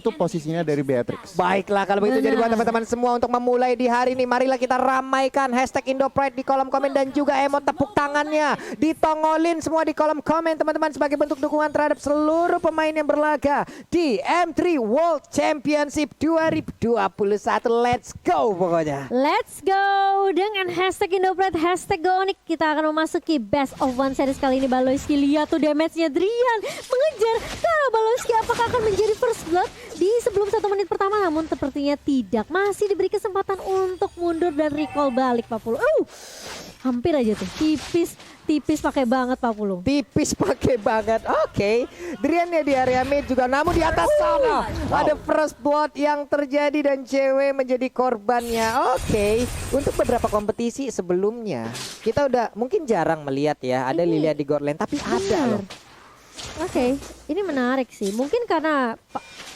itu posisinya dari Beatrix. Baiklah kalau begitu, jadi buat teman-teman semua untuk memulai di hari ini, marilah kita ramaikan hashtag Indopride di kolom komen dan juga emot tepuk tangannya ditongolin semua di kolom komen teman-teman sebagai bentuk dukungan terhadap seluruh pemain yang berlaga di M3 World Championship 2021. Let's go pokoknya. Let's go dengan hashtag Indopride, hashtag GoOnyx. Kita akan memasuki best of one series kali ini. Baloyski, lihat tuh damage-nya, Drian mengejar ke arah Baloyski. Apakah akan menjadi first blood di sebelum 1 menit pertama? Namun sepertinya tidak, masih diberi kesempatan untuk mundur dan recall balik 40. Hampir aja tuh, tipis pakai banget 40. Tipis pakai banget. Oke. Drian ya di area mid juga, namun di atas sana ada first blood yang terjadi dan cewek menjadi korbannya. Oke. Untuk beberapa kompetisi sebelumnya kita udah mungkin jarang melihat ya ada Lilia di god lane, tapi ada loh. Oke, ini menarik sih. Mungkin karena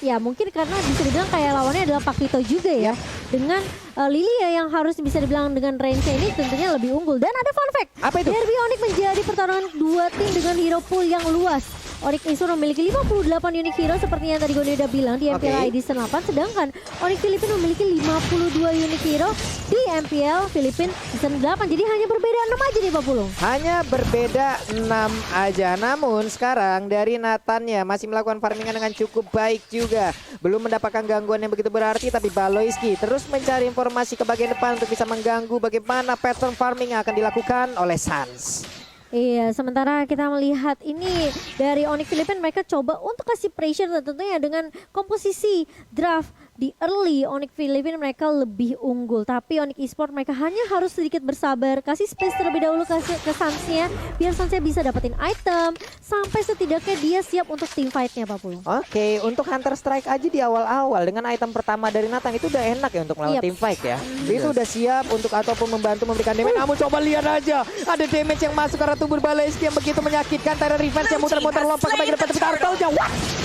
bisa dibilang kayak lawannya adalah Pakito juga ya. Dengan Lilia yang harus bisa dibilang dengan range ini tentunya lebih unggul. Dan ada fun fact. Apa itu? Derby Onyx menjadi pertarungan dua tim dengan hero pool yang luas. Onyx Isur memiliki 58 unique hero seperti yang tadi Goni udah bilang di MPL ID 8, sedangkan Onyx Filipina memiliki 52 unique hero di MPL Filipina Season 8. Jadi hanya berbeda 6 aja nih Pak Pulung. Hanya berbeda 6 aja. Namun sekarang dari Nathan ya masih melakukan farmingan dengan cukup baik juga. Belum mendapatkan gangguan yang begitu berarti, tapi Baloyski terus mencari informasi ke bagian depan untuk bisa mengganggu bagaimana pattern farming yang akan dilakukan oleh Sans. Iya, sementara kita melihat ini dari Onyx Filipina, mereka coba untuk kasih pressure tentunya dengan komposisi draft di early. Onyx Filipina mereka lebih unggul, tapi Onyx Esport mereka hanya harus sedikit bersabar, kasih space terlebih dahulu ke Sansnya biar Sansnya bisa dapetin item sampai setidaknya dia siap untuk team fightnya Pak Pulu. Oke, untuk Hunter Strike aja di awal-awal dengan item pertama dari Nathan itu udah enak ya untuk melawan team fight ya. Itu udah siap untuk ataupun membantu memberikan damage. Namun coba lihat aja ada damage yang masuk ke arah tubuh Baloyski yang begitu menyakitkan. Terror Revenge yang muter-muter lompat ke bagian depan, tapi Turtle-nya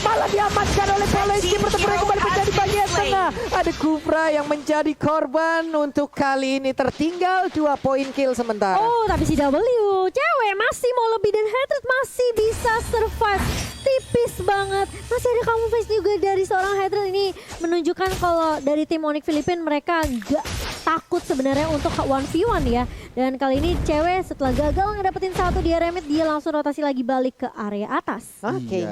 malah diamankan oleh Baloyski. Pertempuran kembali menjadi bagian tengah. Ada Kufra yang menjadi korban untuk kali ini, tertinggal 2 poin kill sementara. Oh, tapi si W cewek masih mau lebih dan Hatred masih bisa survive. Tipis banget. Masih ada kamu face juga dari seorang Hatred. Ini menunjukkan kalau dari tim Onyx Filipina mereka gak takut sebenarnya untuk 1v1 ya. Dan kali ini cewek setelah gagal ngedapetin satu di area mid, dia langsung rotasi lagi balik ke area atas. Oke.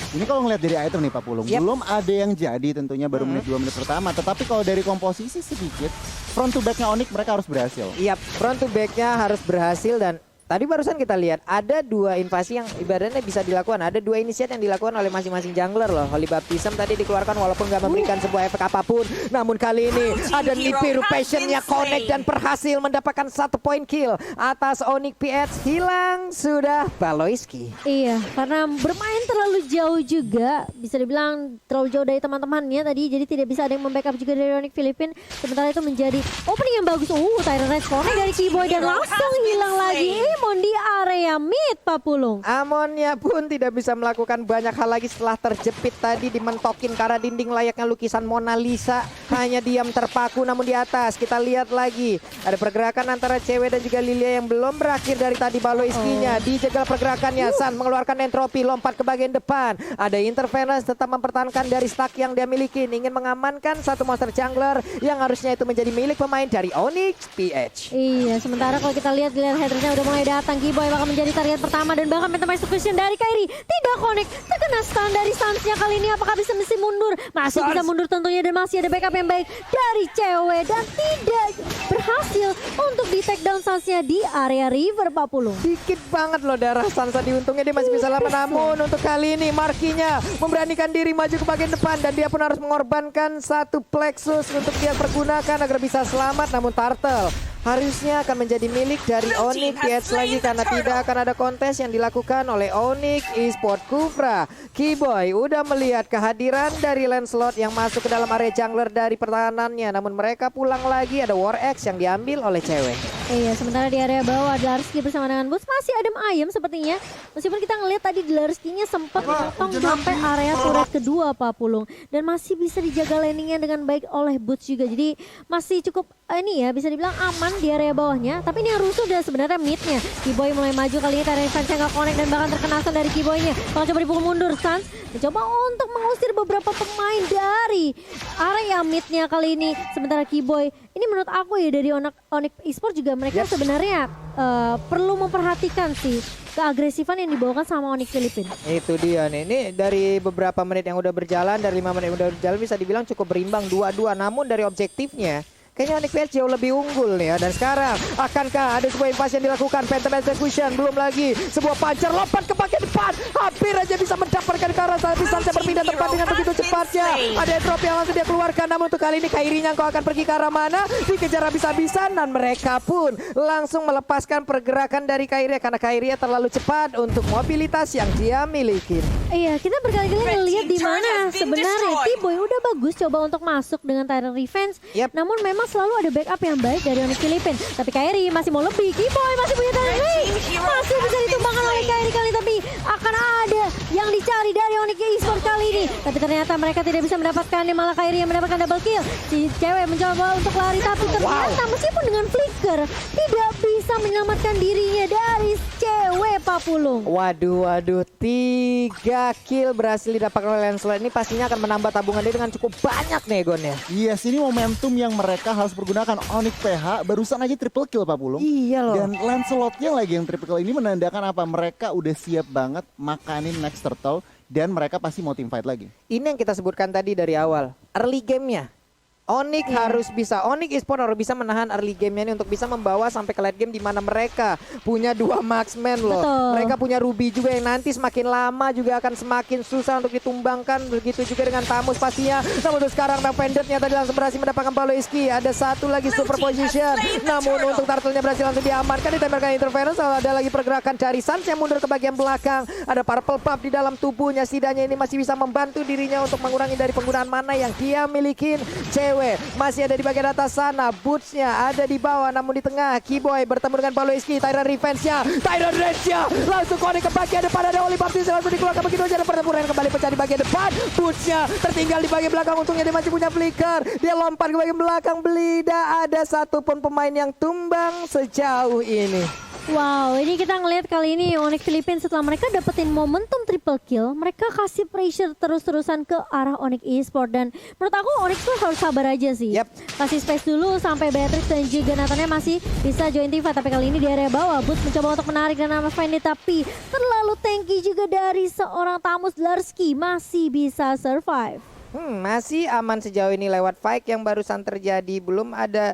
Ini kalau ngeliat dari item nih Pak Pulung, belum ada yang jadi tentunya baru menit 2 menit pertama. Tetapi kalau dari komposisi sedikit, front to backnya Onyx mereka harus berhasil. Iya, front to backnya harus berhasil. Dan tadi barusan kita lihat ada 2 invasi yang ibaratnya bisa dilakukan. Ada 2 initiate yang dilakukan oleh masing-masing jungler loh. Holy Baptism tadi dikeluarkan walaupun gak memberikan sebuah efek apapun. Namun kali ini ada Nibiru Passion-nya connect dan berhasil mendapatkan 1 point kill atas Onyx PH. Hilang sudah Baloyski. Iya, karena bermain terlalu jauh juga, bisa dibilang terlalu jauh dari teman-temannya tadi, jadi tidak bisa ada yang membackup juga dari Onyx Filipina. Sementara itu menjadi opening yang bagus. Tyrant Red connect dari Keyboy dan langsung hilang lagi. Amon di area mid Pak Pulung. Amonnya pun tidak bisa melakukan banyak hal lagi setelah terjepit tadi, dimentokin ke arah dinding layaknya lukisan Mona Lisa. Hanya diam terpaku. Namun di atas kita lihat lagi ada pergerakan antara cewek dan juga Lilia yang belum berakhir dari tadi. Baloyski-nya dijegal pergerakannya. San mengeluarkan entropi, lompat ke bagian depan. Ada Interference tetap mempertahankan dari stack yang dia miliki, ingin mengamankan satu monster jungler yang harusnya itu menjadi milik pemain dari Onyx PH. Iya, sementara kalau kita lihat headernya udah mulai datang. Keyboy bakal menjadi target pertama dan bahkan Phantom Execution dari Kairi tidak connect, terkena stun dari Sansnya. Kali ini apakah bisa mundur? Masih bisa mundur tentunya, dan masih ada backup yang baik dari cewek dan tidak berhasil untuk di take down Sansnya di area river Pak Pulung. Dikit banget loh darah Sansa, diuntungnya dia masih bisa lama. Namun untuk kali ini Markinya memberanikan diri maju ke bagian depan dan dia pun harus mengorbankan 1 Plexus untuk dia pergunakan agar bisa selamat. Namun Turtle harusnya akan menjadi milik dari Onyx PH lagi karena tidak akan ada kontes yang dilakukan oleh Onyx Esport. Kufra, Keyboy udah melihat kehadiran dari Lancelot yang masuk ke dalam area jungler dari pertahanannya, namun mereka pulang lagi. Ada War Axe yang diambil oleh cewek. Iya, sementara di area bawah Dlarsky bersama dengan Boots masih adem ayem sepertinya. Meskipun kita ngelihat tadi Dlarsky-nya sempat memotong sampai area turret kedua Pak Pulung. Dan masih bisa dijaga landingnya dengan baik oleh Boots juga. Jadi masih cukup ini ya bisa dibilang aman di area bawahnya. Tapi ini yang rusuh udah sebenarnya mid-nya. Keyboy mulai maju kali ini karena Revenge nggak connect dan bahkan terkena stun dari Keyboy-nya. Kalau coba dipukul mundur Sans mencoba untuk mengusir beberapa pemain dari area mid-nya kali ini. Sementara Keyboy ini menurut aku ya dari Onyx Esports juga mereka sebenarnya perlu memperhatikan sih keagresifan yang dibawakan sama Onyx Filipina. Itu dia nih. Ini dari beberapa menit yang udah berjalan, dari 5 menit yang udah berjalan bisa dibilang cukup berimbang 2-2. Namun dari objektifnya kayaknya Onyx PS jauh lebih unggul nih ya. Dan sekarang akankah ada sebuah invasi yang dilakukan? Phantom Execution belum lagi. Sebuah pancer lompat ke bagian depan. Hampir aja bisa mendapatkan ke arah tapi Sansa berpindah tempat dengan begitu cepatnya. Ada drop yang langsung dia keluarkan. Namun untuk kali ini Kairinya kau akan pergi ke arah mana? Dikejar habis-habisan dan mereka pun langsung melepaskan pergerakan dari Kairi karena Kairi terlalu cepat untuk mobilitas yang dia miliki. Iya, kita berkali-kali ngelihat di mana sebenarnya Keyboy udah bagus coba untuk masuk dengan Tyrant Revenge. Namun memang selalu ada backup yang baik dari Onyx Filipina. Tapi Kairi masih mau lebih. Keyboy masih punya Tyrant Revenge. Masih bisa ditumbangkan oleh Kairi kali tapi akan ada yang dicari dari Onyx Esports kali ini. Tapi ternyata mereka tidak bisa mendapatkannya, malah Kairi yang mendapatkan double kill. Si cewek mencoba untuk lari tapi ternyata meskipun dengan flicker tidak bisa menyelamatkan dirinya dari cewek Pak Pulung. Waduh, 3 kill berhasil didapatkan oleh Lancelot. Ini pastinya akan menambah tabungan dia dengan cukup banyak nih Gonnya. Yes, ini momentum yang mereka harus pergunakan. Onyx PH barusan aja triple kill Pak Pulung. Iya loh. Dan Lancelotnya lagi yang triple kill ini menandakan apa? Mereka udah siap banget makanin next turtle dan mereka pasti mau team fight lagi. Ini yang kita sebutkan tadi dari awal. Early game-nya. Onyx harus bisa, Onyx Esports harus bisa menahan early game-nya ini untuk bisa membawa sampai ke late game di mana mereka punya 2 marksman loh. Betul. Mereka punya Ruby juga yang nanti semakin lama juga akan semakin susah untuk ditumbangkan. Begitu juga dengan Tamus pastinya. Namun untuk sekarang Pendetnya tadi langsung berhasil mendapatkan Paloiski. Ada satu lagi super position. Namun untuk turtle-nya berhasil langsung diamankan, ditembakkan interference. Lalu ada lagi pergerakan dari Sans yang mundur ke bagian belakang. Ada purple puff di dalam tubuhnya. Setidaknya ini masih bisa membantu dirinya untuk mengurangi dari penggunaan mana yang dia miliki. Masih ada di bagian atas sana. Boots-nya ada di bawah namun di tengah Keyboy bertemu dengan Paloiski. Tyrant Revenge-nya, Tyrant Rage-nya langsung connect ke bagian depan. Ada Oli Baptiste langsung dikeluarkan begitu aja. Ada pertempuran kembali pecah di bagian depan. Boots-nya tertinggal di bagian belakang. Untungnya dia masih punya flicker. Dia lompat ke bagian belakang. Tidak ada satupun pemain yang tumbang sejauh ini. Wow, ini kita ngelihat kali ini Onyx Filipina setelah mereka dapetin momentum triple kill, mereka kasih pressure terus-terusan ke arah Onyx Esports dan menurut aku Onyx tuh harus sabar aja sih. Kasih space dulu sampai Beatrix dan juga Nathannya masih bisa join team fight, tapi kali ini di area bawah Boots mencoba untuk menarik dan nama Fendi tapi terlalu tanky juga dari seorang Tamus Dlarsky masih bisa survive. Masih aman sejauh ini lewat fight yang barusan terjadi, belum ada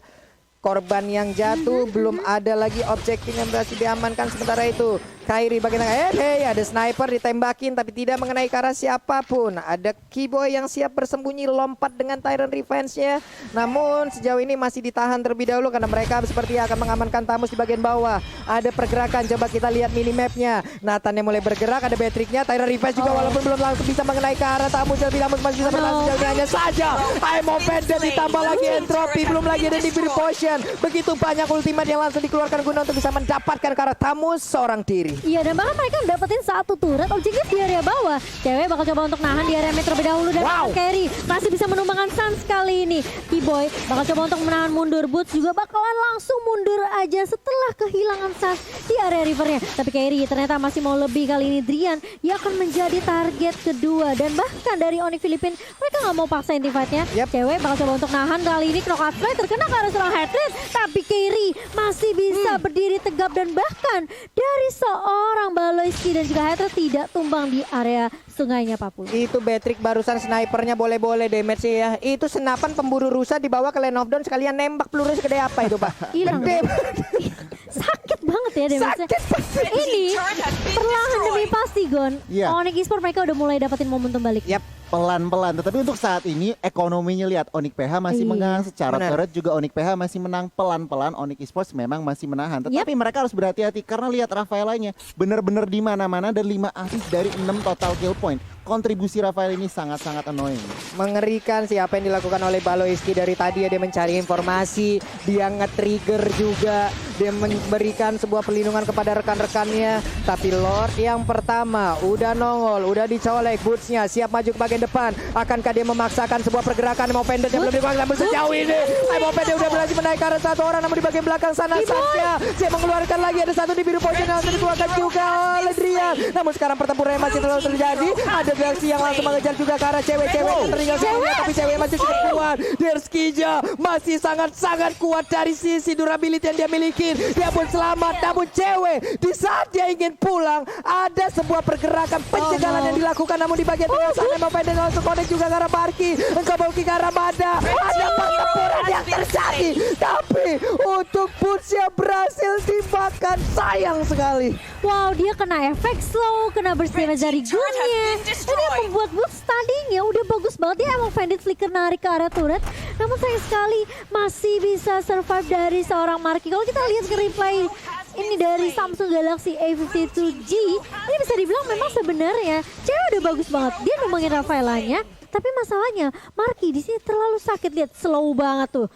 korban yang jatuh, belum ada lagi objektif yang berhasil diamankan. Sementara itu Kairi bagian tengah, ada sniper ditembakin tapi tidak mengenai ke arah siapapun. Ada Keyboy yang siap bersembunyi lompat dengan Tyrant Revenge-nya. Namun sejauh ini masih ditahan terlebih dahulu karena mereka seperti akan mengamankan Tamus di bagian bawah. Ada pergerakan, coba kita lihat minimapnya. Nathan yang mulai bergerak, ada Beatrix-nya, Tyrant Revenge juga walaupun belum langsung bisa mengenai ke arah Tamus. Tapi Tamus masih bisa bertahan sejauh ini hanya saja. Imo Pendant ditambah lagi entropy, belum lagi ada Divine Potion. Begitu banyak ultimate yang langsung dikeluarkan guna untuk bisa mendapatkan ke arah Tamus seorang diri. Iya, dan bahkan mereka dapetin satu turret objektif di area bawah. Cewek bakal coba untuk nahan di area mid terlebih dahulu dan Carry masih bisa menumbangkan Sans kali ini. Keyboy bakal coba untuk menahan mundur. Boots juga bakalan langsung mundur aja setelah kehilangan Sans di area rivernya. Tapi Carry ternyata masih mau lebih kali ini. Drian yang akan menjadi target kedua dan bahkan dari Onyx Filipina mereka nggak mau paksain team fight-nya. Cewek bakal coba untuk nahan kali ini. Knockout Fly terkena ke arah seorang Hatred tapi Carry masih bisa berdiri tegap dan bahkan dari seorang Baloiski dan juga Hatred tidak tumbang di area sungainya Papua. Itu Beatrix barusan snipernya boleh-boleh damage ya. Itu senapan pemburu rusa dibawa ke Lane of Dawn sekalian nembak peluru segede apa itu Pak? Hilang. Sakit banget ya damage-nya. Ini perlahan demi pasti Gon. Onyx Esports mereka udah mulai dapetin momentum balik. pelan-pelan. Tetapi untuk saat ini ekonominya lihat Onyx PH masih Iya. menang, secara Benar. turret juga Onyx PH masih menang pelan-pelan. Onyx Esports memang masih menahan. Tetapi mereka harus berhati-hati karena lihat Rafaelanya benar-benar di mana-mana dan 5 assist dari 6 total kill point. Kontribusi Rafael ini sangat-sangat annoying. Mengerikan sih apa yang dilakukan oleh Baloiski dari tadi ya, dia mencari informasi, dia nge-trigger juga, dia memberikan sebuah perlindungan kepada rekan-rekannya. Tapi Lord yang pertama udah nongol, udah dicolek bootsnya, siap maju ke bagian depan. Akankah dia memaksakan sebuah pergerakan Emo Pendant yang belum dipakai namun sejauh ini Emo Pendant udah berhasil menaikkan satu orang, namun di bagian belakang sana saja dia mengeluarkan lagi, ada satu di biru potion yang langsung dikeluarkan juga oleh Drian. Namun sekarang pertempuran masih terus terjadi, ada Galaxy yang langsung mengejar juga ke arah cewek-cewek yang tertinggal sebelumnya, tapi cewek masih cukup kuat. Derskija masih sangat-sangat kuat dari sisi durability yang dia miliki. Dia pun selamat, namun cewek di saat dia ingin pulang ada sebuah pergerakan pencegahan yang dilakukan, namun di bagian tengah sana Emo Pendant langsung connect juga ke arah Parky, engkau bauki ke arah Mada. Ada pertempuran yang terjadi, tapi untuk Bootsnya berhasil dimakan, sayang sekali. Wow, dia kena efek slow, kena burst damage dari gunnya. Ini yang membuat Boots tadinya udah bagus banget. Dia emang Bandit flicker narik ke arah turret. Namun sayang sekali masih bisa survive dari seorang Marky. Kalau kita lihat ke replay ini dari Samsung Galaxy A52G, ini bisa dibilang memang sebenarnya cewek udah bagus banget. Dia numbangin Rafaelanya, tapi masalahnya Marky di sini terlalu sakit. Lihat slow banget tuh.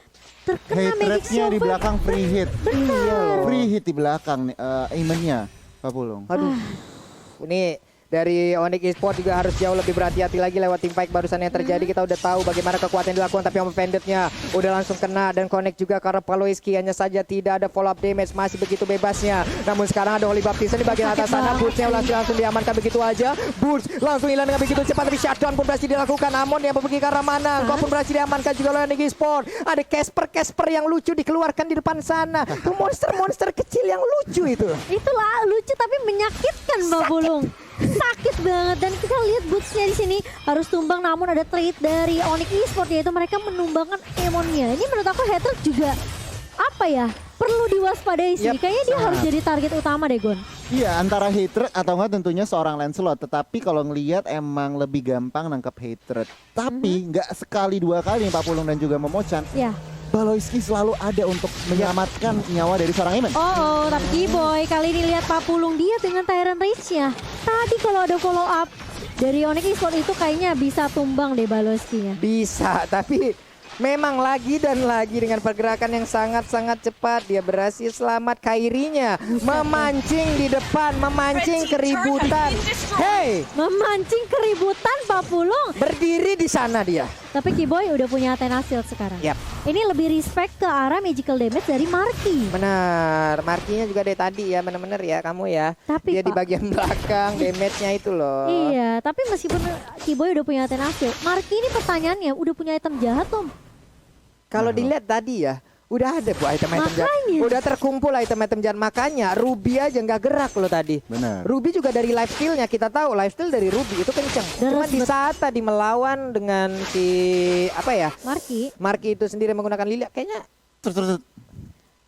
Terkena Hate magic rate-nya di silver. belakang free hit. Benar. Free hit di belakang aimennya Pak Pulung. Aduh, ini dari Onyx Esports juga harus jauh lebih berhati-hati lagi lewat team fight barusan yang terjadi. Kita udah tahu bagaimana kekuatan yang dilakukan, tapi Emo Pendant-nya udah langsung kena dan connect juga karena Baloiski, hanya saja tidak ada follow up damage, masih begitu bebasnya. Namun sekarang ada Holy Baptista di bagian atas sana, Boots-nya langsung diamankan begitu aja. Boots langsung hilang dengan begitu cepat, tapi shutdown pun berhasil dilakukan. Amon yang pergi ke arah mana, kau pun berhasil diamankan juga oleh Onyx Esports. Ada Casper yang lucu dikeluarkan di depan sana. Itu monster-monster kecil yang lucu itu. Itulah lucu tapi menyakitkan Mbak Bulung. Sakit banget, dan kita lihat Bootsnya di sini harus tumbang, namun ada trade dari Onyx Esports yaitu mereka menumbangkan Emonnya. Ini menurut aku Hater juga apa ya, perlu diwaspadai sih. Yap, Kayaknya dia sangat. harus jadi target utama deh, Gon. Iya, antara hatred atau enggak tentunya seorang Lancelot. Tetapi kalau ngelihat emang lebih gampang nangkep hatred. Tapi nggak sekali dua kali Pak Pulung dan juga Momochan. Ya. Baloiski selalu ada untuk menyelamatkan nyawa dari seorang Iman. Oh, tapi Kiboy kali ini lihat Pak Pulung dia dengan Tyrant Rage-nya. Tadi kalau ada follow up dari Onyx Esports itu kayaknya bisa tumbang deh Baloiski-nya. Bisa, tapi memang lagi dan lagi dengan pergerakan yang sangat-sangat cepat dia berhasil selamat. Kairinya memancing di depan, memancing keributan. Hey, Memancing keributan Pak Pulung. berdiri di sana dia. Tapi Kiboy udah punya Athena Shield sekarang. Yap. Ini lebih respect ke arah magical damage dari Marky. Benar, markinya juga dari tadi ya, benar-benar ya kamu ya. Tapi, dia di Pak. bagian belakang, damage-nya itu loh. Iya, tapi meskipun Kiboy udah punya Athena Shield, Marky ini pertanyaannya udah punya item jahat, Om. Kalau dilihat tadi ya, udah ada bu item-item jahat. Makanya. Udah terkumpul item-item jahat. Makanya Ruby aja nggak gerak loh tadi. Benar. Ruby juga dari life steal-nya, kita tahu life steal dari Ruby itu kenceng. Cuma Deras di saat tadi melawan dengan si apa ya, Marky. Marky itu sendiri menggunakan Lilia, kayaknya Terus.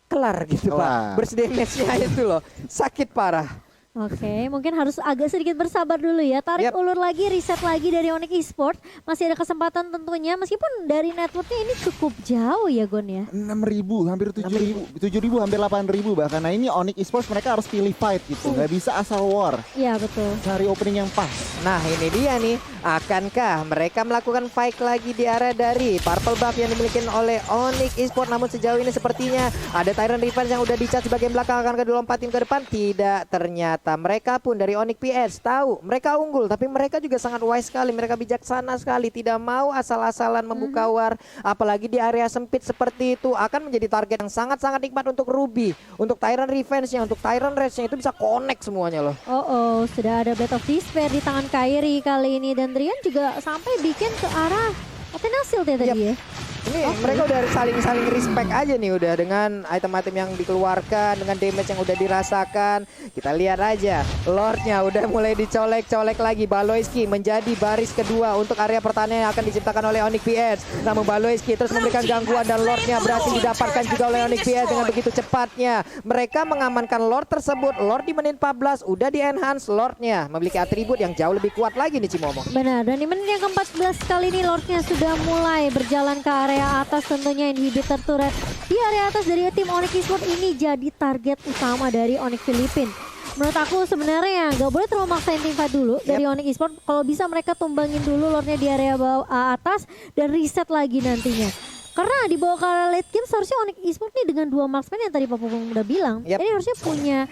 kelar gitu Kelar. pak. Burst damage-nya itu loh, sakit parah. Oke, mungkin harus agak sedikit bersabar dulu ya. Tarik Yap. ulur lagi, reset lagi dari Onyx Esports. Masih ada kesempatan tentunya, meskipun dari networknya ini cukup jauh ya Gon ya. 6.000, hampir 7.000, 7.000 hampir 8.000 bahkan. Nah ini Onyx Esports mereka harus pilih fight gitu, nggak bisa asal war. Iya betul. Cari opening yang pas. Nah ini dia nih, akankah mereka melakukan fight lagi di area dari purple buff yang dimiliki oleh Onyx Esports? Namun sejauh ini sepertinya ada Tyrant Revenge yang udah dicas sebagai belakang, akan dilompatin ke depan. Tidak, ternyata mereka pun dari Onyx PS tahu mereka unggul, tapi mereka juga sangat wise sekali, mereka bijaksana sekali, tidak mau asal-asalan membuka war, apalagi di area sempit seperti itu. Akan menjadi target yang sangat-sangat nikmat untuk Ruby, untuk Tyrant Revenge-nya, untuk Tyrant Rage-nya, itu bisa connect semuanya loh. Oh, sudah ada Blade of Despair di tangan Kairi kali ini, dan Drian juga sampai bikin ke arah Athena Shield ya tadi ya. Ini mereka udah saling respect aja nih udah dengan item-item yang dikeluarkan, dengan damage yang udah dirasakan. Kita lihat aja, Lordnya udah mulai dicolek-colek lagi. Baloyski menjadi baris kedua untuk area pertahanan yang akan diciptakan oleh Onyx PS. Namun Baloyski terus memberikan gangguan dan Lordnya berhasil didapatkan juga oleh Onyx PS dengan begitu cepatnya. Mereka mengamankan Lord tersebut. Lord di menit 14 udah di-enhance Lordnya. Memiliki atribut yang jauh lebih kuat lagi nih Cimomo. Benar, dan di menit yang ke-14 kali ini Lordnya sudah mulai berjalan ke area atas, tentunya inhibitor turret di area atas dari tim Onyx Esports ini jadi target utama dari Onyx Filipina. Menurut aku sebenarnya nggak boleh terlalu maksain tim fight dulu dari Onyx Esports. Kalau bisa mereka tumbangin dulu Lordnya di area bawah atas dan reset lagi nantinya. Karena di bawah ke late game seharusnya Onyx Esports nih dengan 2 marksman yang tadi Pak Pupung udah bilang, ini harusnya punya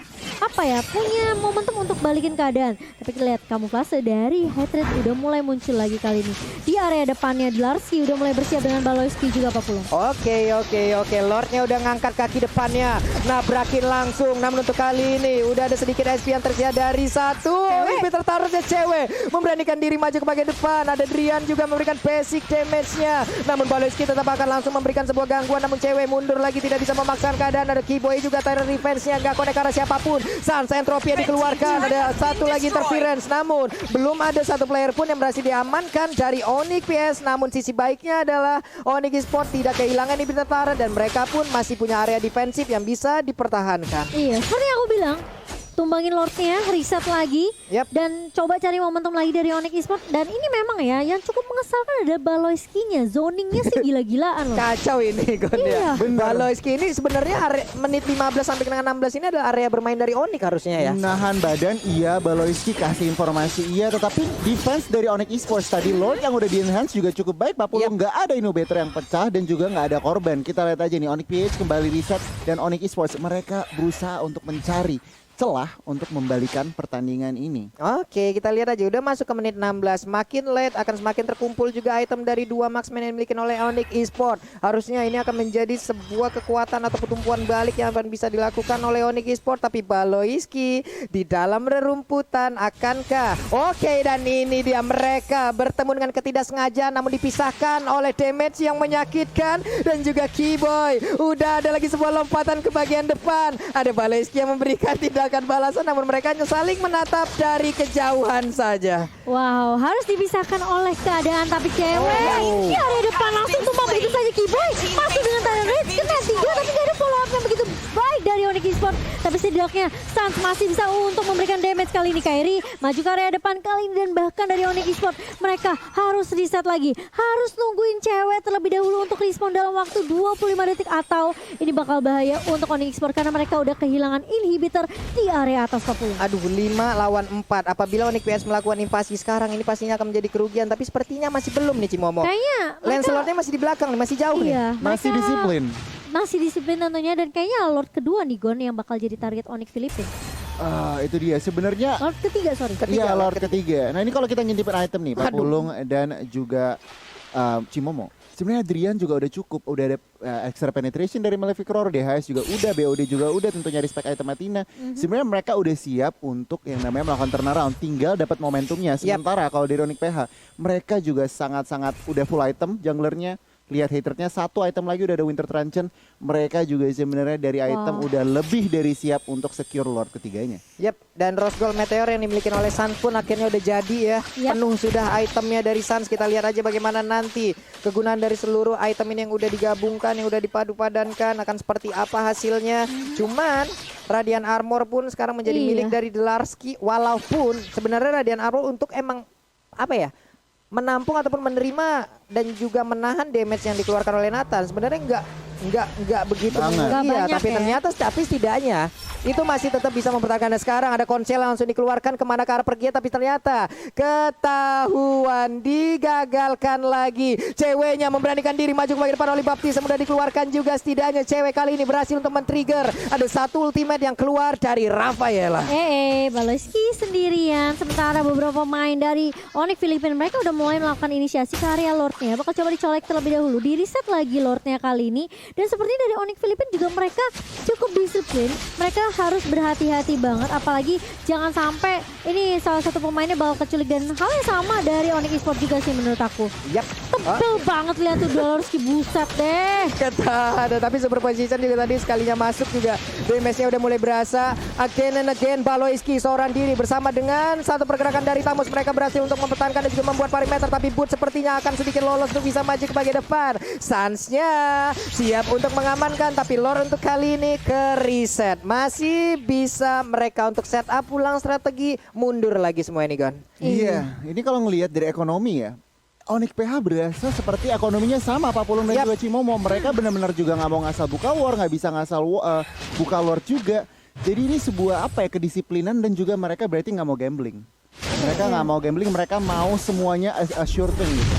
punya momentum untuk balikin keadaan. Tapi kita lihat kamuflase dari Hatred udah mulai muncul lagi kali ini. Di area depannya Dlarsky udah mulai bersiap dengan Baloyski juga Pak Pulung. Oke. Lordnya udah ngangkat kaki depannya, nabrakin langsung. Namun untuk kali ini udah ada sedikit SP yang tersedia dari satu. Lebih tertaruhnya cewek memberanikan diri maju ke bagian depan. Ada Drian juga memberikan basic damage-nya. Namun Baloyski tetap akan langsung memberikan sebuah gangguan, namun cewek mundur lagi, tidak bisa memaksakan keadaan. Ada Kiboy juga, Tyrant Revenge-nya nggak connect arah siapapun. Sans Entropy dikeluarkan, ada satu lagi interference, namun belum ada satu player pun yang berhasil diamankan dari Onyx PS. Namun sisi baiknya adalah Onyx Esports tidak kehilangan inhibitor turret dan mereka pun masih punya area defensif yang bisa dipertahankan. Iya, seperti yang aku bilang, tumbangin Lordnya, reset lagi, dan coba cari momentum lagi dari Onyx Esports. Dan ini memang ya, yang cukup mengesalkan ada Baloyski-nya, zoningnya sih gila-gilaan loh. Kacau ini Gon ya. Baloyski ini sebenarnya menit 15 sampai dengan 16 ini adalah area bermain dari Onyx harusnya ya. Nahan badan, iya. Baloyski kasih informasi, iya. Tetapi defense dari Onyx Esports tadi, Lord yang udah di-enhance juga cukup baik. Pak Pulung nggak ada inhibitor yang pecah dan juga nggak ada korban. Kita lihat aja nih, Onyx PH kembali reset dan Onyx Esports mereka berusaha untuk mencari celah untuk membalikan pertandingan ini. Oke, kita lihat aja udah masuk ke menit 16. Makin late akan semakin terkumpul juga item dari 2 marksman yang dimiliki oleh Onyx Esports. Harusnya ini akan menjadi sebuah kekuatan atau pertumbuhan balik yang akan bisa dilakukan oleh Onyx Esports. Tapi Baloyski di dalam rerumputan akankah? Oke, dan ini dia mereka bertemu dengan ketidaksengajaan namun dipisahkan oleh damage yang menyakitkan dan juga Kiboy. Udah ada lagi sebuah lompatan ke bagian depan. Ada Baloyski yang memberikan tindakan balasan, namun mereka hanya saling menatap dari kejauhan saja. Wow, harus dipisahkan oleh keadaan, tapi cewek di area depan langsung tumpah begitu saja. Kiboy masuk dengan Tyrant Rage, kena 3 tapi gak ada follow up yang begitu baik dari Onyx Esports. Tapi setidaknya Sans masih bisa untuk memberikan damage kali ini. Kairi maju ke area depan kali ini dan bahkan dari Onyx Esports mereka harus reset lagi, harus nungguin cewek terlebih dahulu untuk respon dalam waktu 25 detik atau ini bakal bahaya untuk Onyx Esports karena mereka udah kehilangan inhibitor di area atas Papua. Aduh, 5 lawan 4. Apabila Onyx PS melakukan invasi sekarang ini pastinya akan menjadi kerugian, tapi sepertinya masih belum nih Cimomo. Kayaknya Lancelotnya masih di belakang nih, masih jauh nih. Masih disiplin. Masih disiplin tentunya dan kayaknya Lord kedua nih Gon yang bakal jadi target Onyx Filipina. Itu dia sebenarnya. Lord ketiga, sorry. Iya, Lord ketiga. Nah, ini kalau kita ngintipin item nih, Pak Pulung dan juga Cimomo. Sebenarnya Drian juga udah cukup, udah ada extra penetration dari Malefic Roar, DHS juga udah, BOD juga udah, tentunya respect item Athena. Sebenarnya mereka udah siap untuk yang namanya melakukan turnaround, tinggal dapat momentumnya. Sementara kalau dari Onyx PH, mereka juga sangat-sangat udah full item junglernya. Lihat haternya, satu item lagi udah ada Winter Truncheon. Mereka juga sebenarnya dari item udah lebih dari siap untuk secure Lord ketiganya. Dan Rose Gold Meteor yang dimiliki oleh Sans pun akhirnya udah jadi ya. Penuh sudah itemnya dari Sans. Kita lihat aja bagaimana nanti kegunaan dari seluruh item ini yang udah digabungkan, yang udah dipadu-padankan akan seperti apa hasilnya. Cuman Radiant Armor pun sekarang menjadi milik dari Dlarsky. Walaupun sebenarnya Radiant Armor untuk emang menampung ataupun menerima dan juga menahan damage yang dikeluarkan oleh Nathan. Sebenarnya enggak begitu banyak tapi ternyata setidaknya itu masih tetap bisa mempertahankan. Sekarang ada Konsel langsung dikeluarkan kemana ke arah pergi, tapi ternyata ketahuan, digagalkan lagi. Ceweknya memberanikan diri maju ke bagian depan oleh Baptiste, mudah dikeluarkan juga. Setidaknya cewek kali ini berhasil untuk men-trigger. Ada satu ultimate yang keluar dari Rafaela. Baloyski sendirian, sementara beberapa pemain dari Onyx Filipina mereka udah mulai melakukan inisiasi ke area Lordnya. Bakal coba dicolek terlebih dahulu, di reset lagi Lordnya kali ini Dan seperti dari Onyx Philippines juga mereka cukup disiplin. Mereka harus berhati-hati banget, apalagi jangan sampai ini salah satu pemainnya bakal keculik. Dan hal yang sama dari Onyx Esports juga sih menurut aku. Yap. Tebel banget lihat tuh Dolorski, buset deh. Kata ada, tapi super position juga tadi sekalinya masuk juga. Damage-nya udah mulai berasa. Again and again Baloiski seorang diri bersama dengan satu pergerakan dari Tamus. Mereka berhasil untuk mempertahankan dan juga membuat perimeter. Tapi Boot sepertinya akan sedikit lolos untuk bisa maju ke bagian depan. Suns-nya siap untuk mengamankan. Tapi Lord untuk kali ini ke reset. Masih bisa mereka untuk setup ulang strategi. Mundur lagi semua ini Gon. Iya, ini kalau ngelihat dari ekonomi ya, Onyx PH berasa seperti ekonominya sama Papulung dan juga Cimomo. Mereka benar-benar juga nggak mau ngasal buka war, nggak bisa ngasal buka lord juga. Jadi ini sebuah apa ya, kedisiplinan dan juga mereka berarti nggak mau gambling. Mereka nggak mau gambling, mereka mau semuanya a sure thing gitu.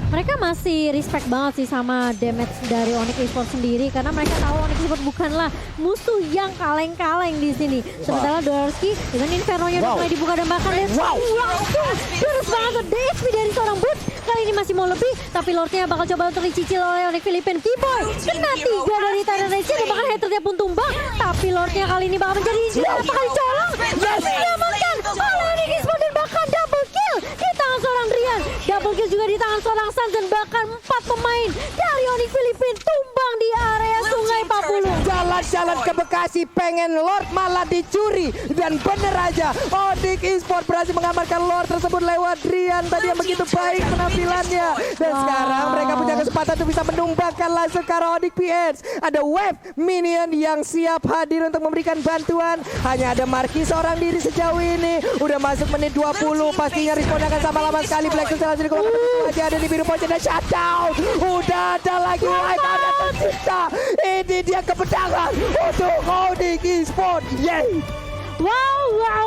Mereka masih respect banget sih sama damage dari Onyx Esports sendiri karena mereka tahu Onyx Esports bukanlah musuh yang kaleng-kaleng di sini. Sementara Dolorski dengan Inferno-nya udah mulai dibuka dan bahkan terus banget tuh DHP dari seorang Boot. Kali ini masih mau lebih, tapi Lordnya bakal coba untuk dicicil oleh Onyx Philippines. Keyboy kena 3 dari Tyrant Rage dan bahkan Haternya pun tumbang. Tapi Lordnya kali ini bakal menjadi injury. Apakah dicolong? Yes! Diamankan oleh Onyx Esports dan bahkan double kill di tangan seorang Drian. Double kill juga di tangan seorang Suns dan bahkan 4 pemain dari Onyx Philippines tumbang di area Sungai Papulung. Jalan-jalan ke Bekasi pengen Lord malah dicuri. Dan bener aja Onyx Esports berhasil mengamankan Lord tersebut lewat Drian tadi yang begitu baik penampilannya. Dan sekarang mereka punya kesempatan untuk bisa menumbangkan langsung ke arah Onyx PH. Ada Wave Minion yang siap hadir untuk memberikan bantuan. Hanya ada Marquis seorang diri sejauh ini. Udah masuk menit 20. Pastinya respon akan sama lama sekali. Black Steel langsung dikeluarkan lagi ada di biru pojok dan shutdown. Udah ada lagi White ada tersisa. Ini dia kemenangan untuk Onyx Esports. Yeay. Wow.